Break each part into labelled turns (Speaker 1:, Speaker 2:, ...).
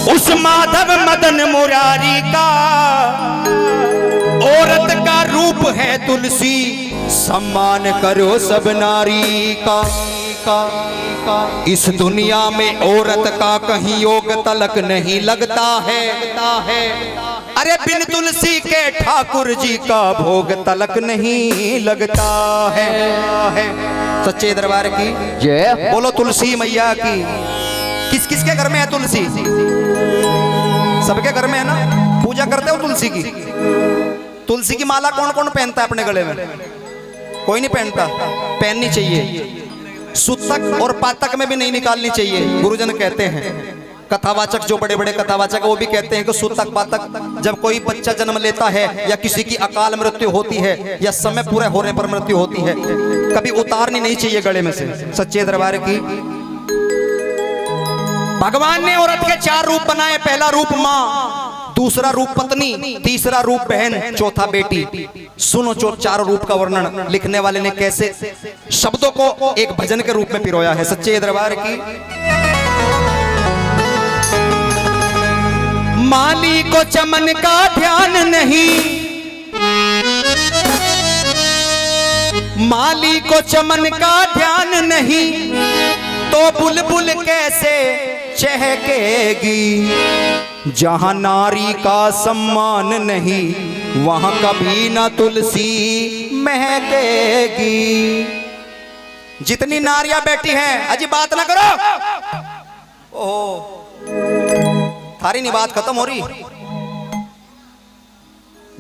Speaker 1: उस माधव मदन मुरारी का औरत का रूप है तुलसी, सम्मान करो सब नारी का। इस दुनिया में औरत का कहीं योग तलक नहीं लगता है। अरे बिन तुलसी के ठाकुर जी का भोग तलक नहीं लगता है। सच्चे दरबार की जय बोलो, तुलसी मैया की। किस किस के घर में है तुलसी? सबके घर में है ना। पूजा करते हो तुलसी की? तुलसी की माला कौन कौन पहनता है अपने गले में? कोई नहीं पहनता। पहननी चाहिए। सुतक और पातक में भी नहीं निकालनी चाहिए। गुरुजन कहते हैं, कथावाचक जो बड़े बड़े कथावाचक वो भी कहते हैं कि सुतक पातक जब कोई बच्चा जन्म लेता है या किसी की अकाल मृत्यु होती है या समय पूरे होने पर मृत्यु होती है, कभी उतारनी नहीं चाहिए गले में से। सच्चे दरबार की। भगवान ने औरत के 4 रूप बनाए। पहला रूप माँ, दूसरा रूप पत्नी, तीसरा रूप बहन, चौथा बेटी। सुनो जो 4 रूप का वर्णन लिखने वाले ने कैसे शब्दों को एक भजन के रूप में पिरोया है। सच्चे दरबार की। माली को चमन का ध्यान नहीं, माली को चमन का ध्यान नहीं, तो बुलबुल कैसे चहकेगी। जहां नारी का सम्मान नहीं, वहां कभी ना तुलसी महकेगी। जितनी नारियां बैठी हैं, अजी बात ना करो। ओह, थारी नहीं बात खत्म हो रही।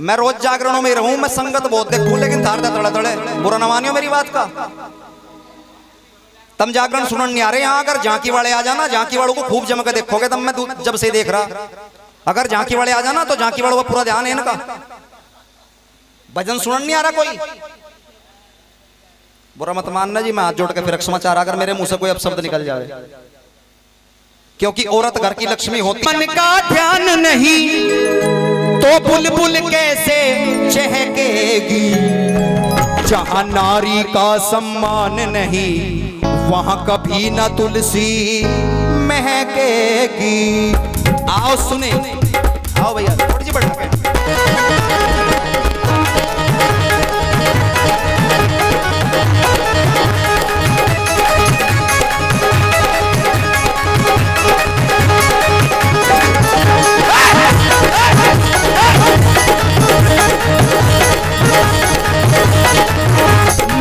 Speaker 1: मैं रोज जागरणों में रहूं, मैं संगत बहुत देखूं, लेकिन थार तड़े तड़े बुरा न मानियो मेरी बात का। तम जागरण सुनने नहीं आ रहे यहाँ। अगर झांकी वाले आ जाना, झांकी वालों को खूब जम के देखोगे। तब मैं जब से देख रहा, अगर झांकी वाले आ जाना तो झांकी वालों का पूरा ध्यान है इनका। भजन सुनने नहीं आ रहा कोई, बुरा मत मानना जी। मैं हाथ जोड़ के फिर समाचार, अगर मेरे मुंह से कोई अपशब्द निकल जाए, क्योंकि औरत घर की लक्ष्मी होती। मन का ध्यान नहीं तो बुलबुल कैसे चहकेगी। जहां नारी का सम्मान नहीं, वहां कभी ना तुलसी महकेगी। आओ सुने, आओ भैया थोड़ी सी बढ़ा के।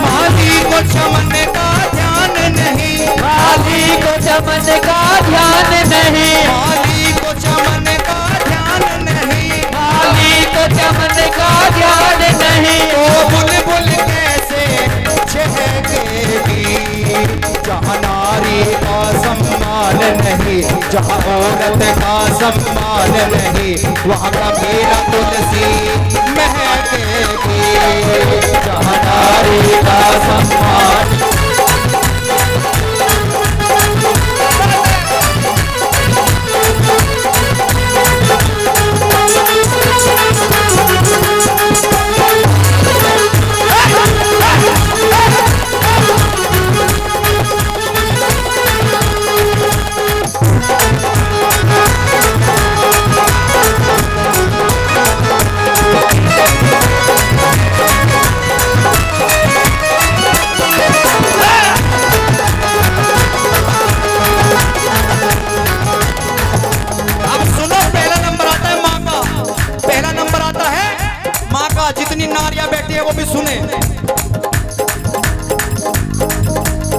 Speaker 1: माली को चमन का ध्यान नहीं, माली को चमन का ध्यान नहीं, माली को चमन का ध्यान नहीं, माली को चमन का ध्यान नहीं, तो बुलबुल कैसे चहकेगी। जहाँ नारी का सम्मान नहीं, जहाँ औरत का सम्मान नहीं, वहाँ कभी ना तुलसी महकेगी। जहाँ नारी का सम्मान। जितनी नारियां बैठी है वो भी सुने।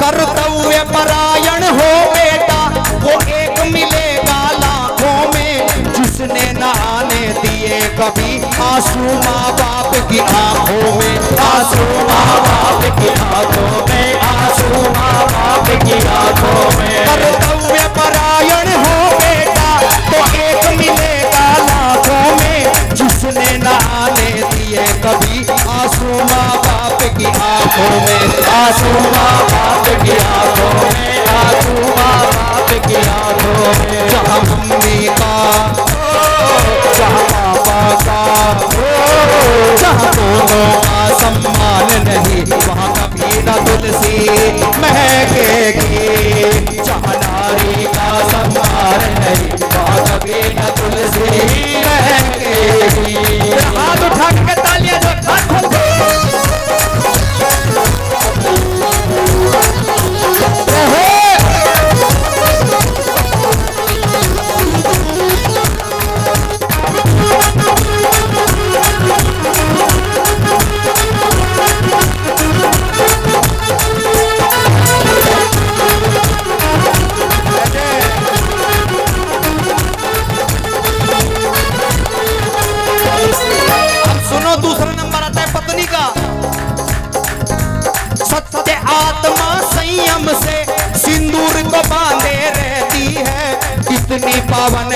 Speaker 1: कर्तव्य परायण हो बेटा, वो एक मिलेगा लाखों में, जिसने नहाने दिए कभी आंसू माँ बाप की आंखों में, आंसू माँ बाप की आंखों में, आंसू माँ बाप की आंखों में। कर्तव्य परायण हो बेटा, तो एक मिलेगा लाखों में, जिसने नहाने दिए कभी आंसू माँ बाप की आंखों में, आंसू माँ बाप की आंखों में, आंसू माँ बाप की आंखों में। जहाँ मम्मी का, जहाँ पापा का, जहाँ दोनों का सम्मान नहीं, वहाँ कभी ना तुलसी महकेगी। जहाँ नारी का सम्मान नहीं, वहाँ कभी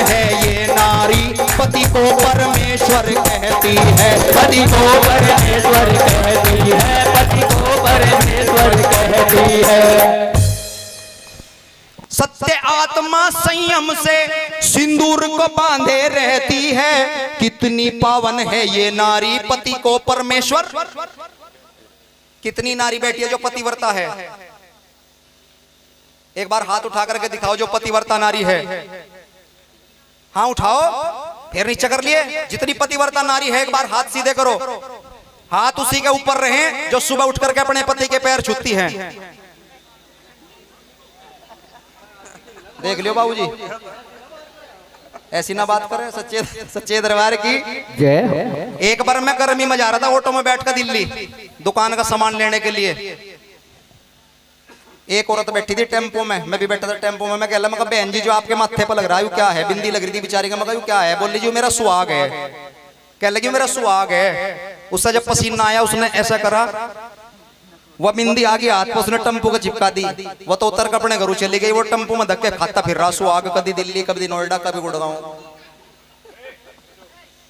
Speaker 1: है ये नारी, पति को परमेश्वर कहती है।
Speaker 2: पति को परमेश्वर कहती है, पति को परमेश्वर कहती है।
Speaker 1: सत्य आत्मा संयम से सिंदूर को बांधे रहती है, कितनी पावन है ये नारी, पति को परमेश्वर। कितनी नारी बैठी है जो पतिव्रता है? एक बार हाथ उठा करके दिखाओ जो पतिव्रता नारी है। हाँ उठाओ, फिर नीचे कर लिए। जितनी पतिव्रता नारी है एक बार हाथ सीधे करो। हाथ उसी के ऊपर रहे जो सुबह उठ करके अपने पति के पैर छूती हैं। देख लियो बाबूजी, ऐसी ना बात करें। सच्चे सच्चे दरबार की
Speaker 2: जय।
Speaker 1: एक बार मैं गर्मी में जा रहा था ऑटो में बैठकर दिल्ली, दुकान का सामान लेने के लिए। एक औरत बैठी थी टेम्पो में, मैं भी बैठा था टेम्पो में। मैं कह रहा, बहन जी जो आपके माथे पर लग रहा है क्या है? बिंदी लग रही थी बेचारी का। मैं क्या है? बोल लीजिए मेरा सुहाग है। कह लगी मेरा सुहाग है। उससे जब पसीना आया उसने ऐसा करा, वह बिंदी आगे हाथ पर उसने टम्पू को चिपका दी। वो तो उतर कर अपने घरों चली गई। वो टम्पू में धक्के खाता फिर रहा सुहाग, कभी दिल्ली कभी नोएडा कभी गुड़गांव।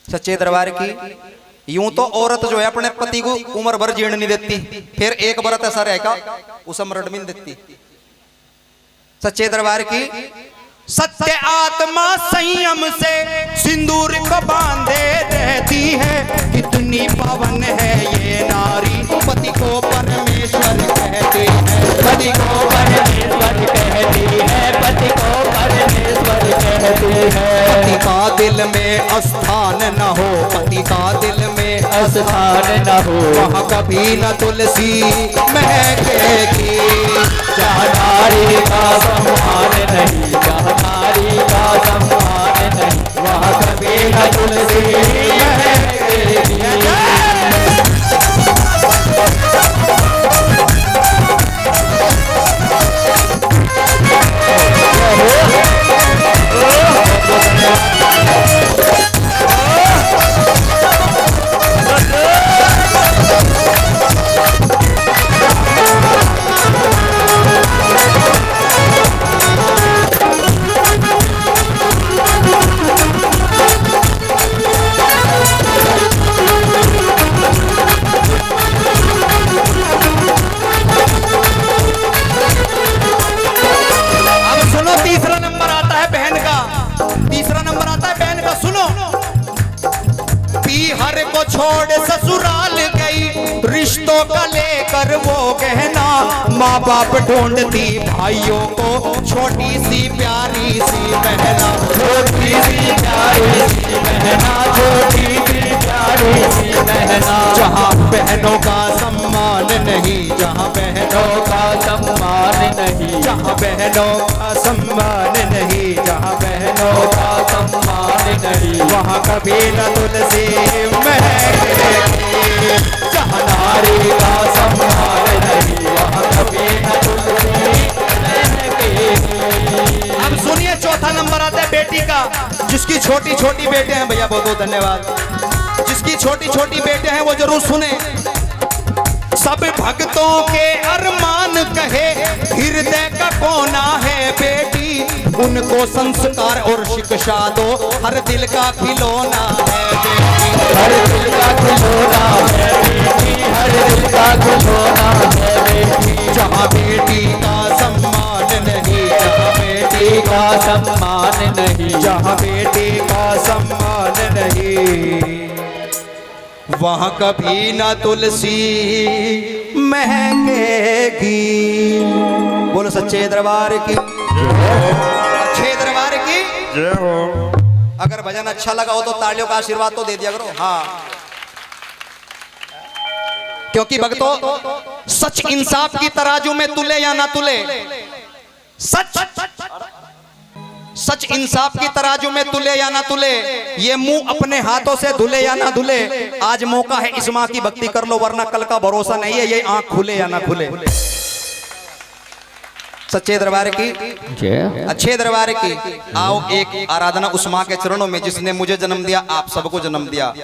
Speaker 1: सच्चे दरबार की यूं तो औरत जो है अपने पति को उम्र भर जीण नहीं देती, फिर एक बरत ऐसा रहेगा उसे मरण भी नहीं देती। सच्चे दरबार की सत्य आत्मा संयम से सिंदूर को बांधे रहती है, कितनी पावन है ये नारी, पति को परमेश्वर कहती है।
Speaker 2: पति को परमेश्वर कहती है, पति को परमेश्वर कहती है।
Speaker 1: पति का दिल में स्थान न हो, पति का दिल में
Speaker 2: स्थान न हो,
Speaker 1: वहाँ कभी न तुलसी महकेगी।
Speaker 2: जहाँ नारी का सम्मान नहीं, जहाँ नारी का सम्मान नहीं, वहाँ कभी न तुलसी महकेगी।
Speaker 1: छोड़ ससुराल गई, रिश्तों का लेकर वो गहना, माँ बाप ढूंढती भाइयों को छोटी सी प्यारी सी बहना।
Speaker 2: छोटी सी प्यारी सी बहना, छोटी सी प्यारी सी बहना।
Speaker 1: जहाँ बहनों का सम्मान नहीं, जहाँ बहनों का
Speaker 2: सम्मान नहीं,
Speaker 1: जहाँ बहनों का सम्मान नहीं, जहाँ बहनों
Speaker 2: का सम्मान नहीं,
Speaker 1: वहाँ कभी न तुलसी महकेगी।
Speaker 2: जहाँ नारी का सम्मान नहीं, वहाँ कभी न तुलसी महकेगी।
Speaker 1: अब सुनिए चौथा नंबर आता है बेटी का, जिसकी छोटी छोटी बेटे हैं। भैया बहुत बहुत धन्यवाद। जिसकी छोटी छोटी बेटे हैं वो जरूर सुने। सब भक्तों के अरमान कहे, हृदय का कोना है बेटी, उनको संस्कार और शिक्षा दो, हर दिल का खिलौना है बेटी।
Speaker 2: हर दिल का खिलौना है बेटी, हर दिल का खिलौना है बेटी।
Speaker 1: जहाँ बेटी का सम्मान नहीं, जहाँ बेटी
Speaker 2: का सम्मान नहीं,
Speaker 1: जहाँ बेटी का सम्मान नहीं, वहाँ कभी ना तुलसी महकेगी। बोलो सच्चे दरबार की, अच्छे दरबार की
Speaker 3: जय हो।
Speaker 1: अगर भजन अच्छा लगा हो तो तालियों का आशीर्वाद तो दे दिया करो। हाँ, क्योंकि भक्तों सच इंसाफ की तराजू में तुले या ना तुले, सच इंसाफ की तराजू में तुले या ना तुले, ये मुंह अपने हाथों से धुले या ना धुले। आज मौका है इस माँ की भक्ति कर लो, वरना कल का भरोसा नहीं है, ये आंख खुले या ना खुले। सच्चे दरबार की, अच्छे दरबार की। आओ एक आराधना उस माँ के चरणों में जिसने मुझे जन्म दिया, आप सबको जन्म दिया।